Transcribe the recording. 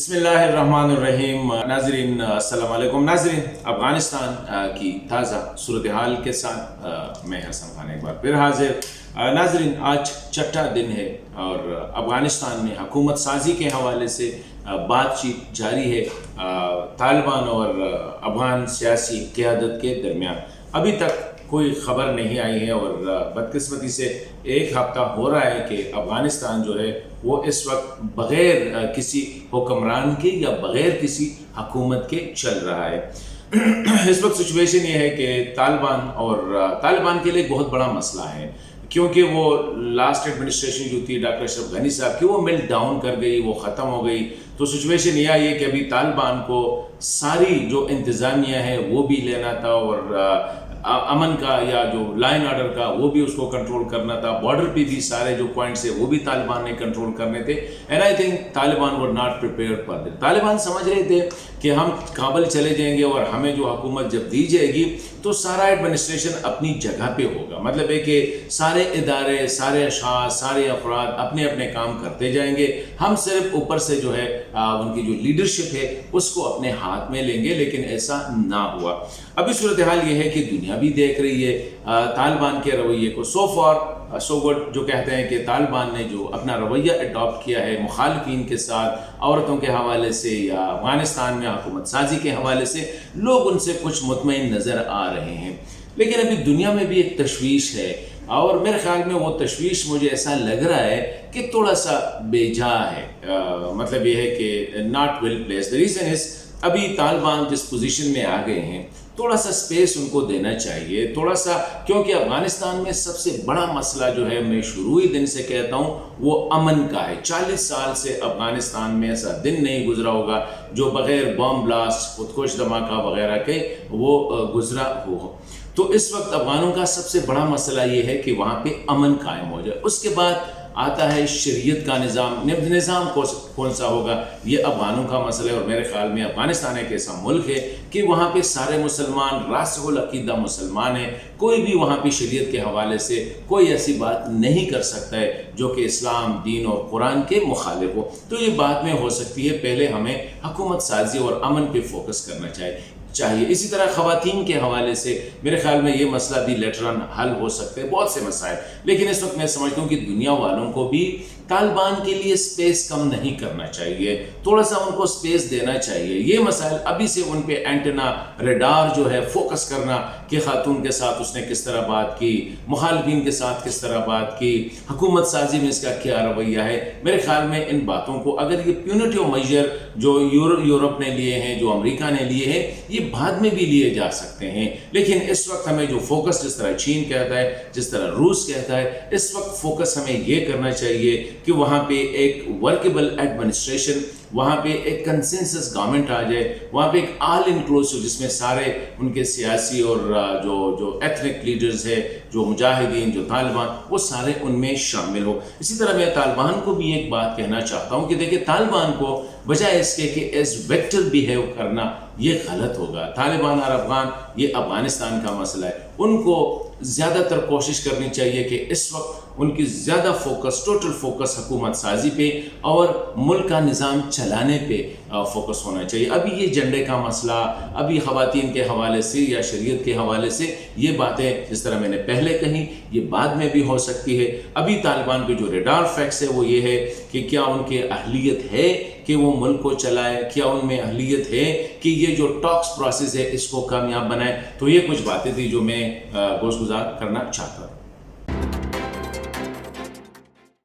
बिस्मिल्लाहिर्रहमानिर्रहीम। नाज़रीन अस्सलाम वालेकुम। नाज़रीन, अफ़गानिस्तान की ताज़ा सूरत हाल के साथ मैं हसन खान एक बार फिर हाजिर। नाज़रीन, आज छठा दिन है और अफ़गानिस्तान में हुकूमत साजी के हवाले से बातचीत जारी है तालिबान और अफ़गान सियासी क़यादत के दरमियान। अभी तक कोई ख़बर नहीं आई है और बदकिस्मती से एक हफ़्ता हो रहा है कि अफ़गानिस्तान जो है वो इस वक्त बग़ैर किसी हुक्मरान के या बग़ैर किसी हुकूमत के चल रहा है। इस वक्त सिचुएशन ये है कि तालिबान के लिए एक बहुत बड़ा मसला है, क्योंकि वो लास्ट एडमिनिस्ट्रेशन जो थी डॉक्टर अशरफ गनी साहब की, वो मेल्ट डाउन कर गई, वो ख़त्म हो गई। तो सिचुएशन यह आई है कि अभी तालिबान को सारी जो इंतज़ामिया है वो भी लेना था और अमन का या जो लाइन ऑर्डर का वो भी उसको कंट्रोल करना था। बॉर्डर पे भी सारे जो पॉइंट्स है वो भी तालिबान ने कंट्रोल करने थे। And I think Taliban were not prepared for this. Taliban समझ रहे थे कि हम काबुल चले जाएंगे और हमें जो हुकूमत जब दी जाएगी तो सारा एडमिनिस्ट्रेशन अपनी जगह पे होगा। मतलब है कि सारे इदारे, सारे अशास, सारे अफराद अपने अपने काम करते जाएंगे, हम सिर्फ ऊपर से जो है उनकी जो लीडरशिप है उसको अपने हाथ में लेंगे। लेकिन ऐसा ना हुआ। अभी सूरत हाल ये है कि दुनिया भी देख रही है तालिबान के रवैये को। सो फॉर सो गुड जो कहते हैं कि तालिबान ने जो अपना रवैया अडॉप्ट किया है मुखालिफिन के साथ, औरतों के हवाले से या अफगानिस्तान में हुकूमत साजी के हवाले से, लोग उनसे कुछ मुतमईन नज़र आ रहे हैं। लेकिन अभी दुनिया में भी एक तशवीश है और मेरे ख्याल में वो तशवीश मुझे ऐसा लग रहा है कि थोड़ा सा बेजा है। मतलब ये है कि not well placed. The reason is अभी तालिबान जिस पोजीशन में आ गए हैं, थोड़ा सा स्पेस उनको देना चाहिए, थोड़ा सा, क्योंकि अफगानिस्तान में सबसे बड़ा मसला जो है, मैं शुरू ही दिन से कहता हूँ, वो अमन का है। 40 साल से अफगानिस्तान में ऐसा दिन नहीं गुजरा होगा जो बग़ैर बम ब्लास्ट, खुदकुश धमाका वगैरह के वो गुजरा हो। तो इस वक्त अफगानों का सबसे बड़ा मसला ये है कि वहाँ पे अमन कायम हो जाए। उसके बाद आता है शरीयत का निज़ाम कौन सा होगा, ये अफगानों का मसला है। और मेरे ख्याल में अफगानिस्तान एक ऐसा मुल्क है कि वहाँ पे सारे मुसलमान रासिखुल अक़ीदा मुसलमान हैं। कोई भी वहाँ पे शरीयत के हवाले से कोई ऐसी बात नहीं कर सकता है जो कि इस्लाम, दीन और कुरान के मुखालिफ हो। तो ये बाद में हो सकती है, पहले हमें हुकूमत साजी और अमन पे फोकस करना चाहिए। इसी तरह ख़वातीन के हवाले से मेरे ख्याल में ये मसला भी लेटर ऑन हल हो सकते हैं, बहुत से मसाइल। लेकिन इस वक्त मैं समझता हूँ कि दुनिया वालों को भी तालिबान के लिए स्पेस कम नहीं करना चाहिए, थोड़ा सा उनको स्पेस देना चाहिए। ये मसाइल अभी से उन पे एंटेना, रेडार जो है फोकस करना कि खातून के साथ उसने किस तरह बात की, मुखालिफिन के साथ किस तरह बात की, हुकूमत साजी में इसका क्या रवैया है। मेरे ख्याल में इन बातों को, अगर ये प्यूनिटिव मेजर जो यूरोप ने लिए हैं, जो अमेरिका ने लिए हैं, ये बाद में भी लिए जा सकते हैं। लेकिन इस वक्त हमें जो फोकस, जिस तरह चीन कहता है, जिस तरह रूस कहता है, इस वक्त फोकस हमें ये करना चाहिए कि वहाँ पे एक वर्केबल एडमिनिस्ट्रेशन, वहाँ पे एक कंसेंसस गवर्नमेंट आ जाए, वहाँ पे एक ऑल इंक्लूसिव जिसमें सारे उनके सियासी और जो एथनिक लीडर्स है, जो मुजाहिदीन, जो तालिबान, वो सारे उनमें शामिल हो। इसी तरह मैं तालिबान को भी एक बात कहना चाहता हूँ कि देखिए, तालिबान को बजाय इसके कि एज वेक्टर बिहेव करना, ये गलत होगा। तालिबान और अफगान, ये अफगानिस्तान का मसला है। उनको ज़्यादातर कोशिश करनी चाहिए कि इस वक्त उनकी ज़्यादा फोकस, टोटल फोकस हुकूमत साजी पे और मुल्क का निज़ाम चलाने पे फोकस होना चाहिए। अभी ये झंडे का मसला, अभी ख़वातीन के हवाले से या शरीयत के हवाले से ये बातें, जिस तरह मैंने पहले कही, ये बाद में भी हो सकती है। अभी तालिबान पे जो रेडार फैक्ट्स है वो ये है कि क्या उनके अहलियत है कि वो मुल्क को चलाए, क्या उनमें अहलियत है कि ये जो टॉक्स प्रोसेस है इसको कामयाब बनाए। तो ये कुछ बातें थी जो मैं गोशगुजार करना चाहता हूँ।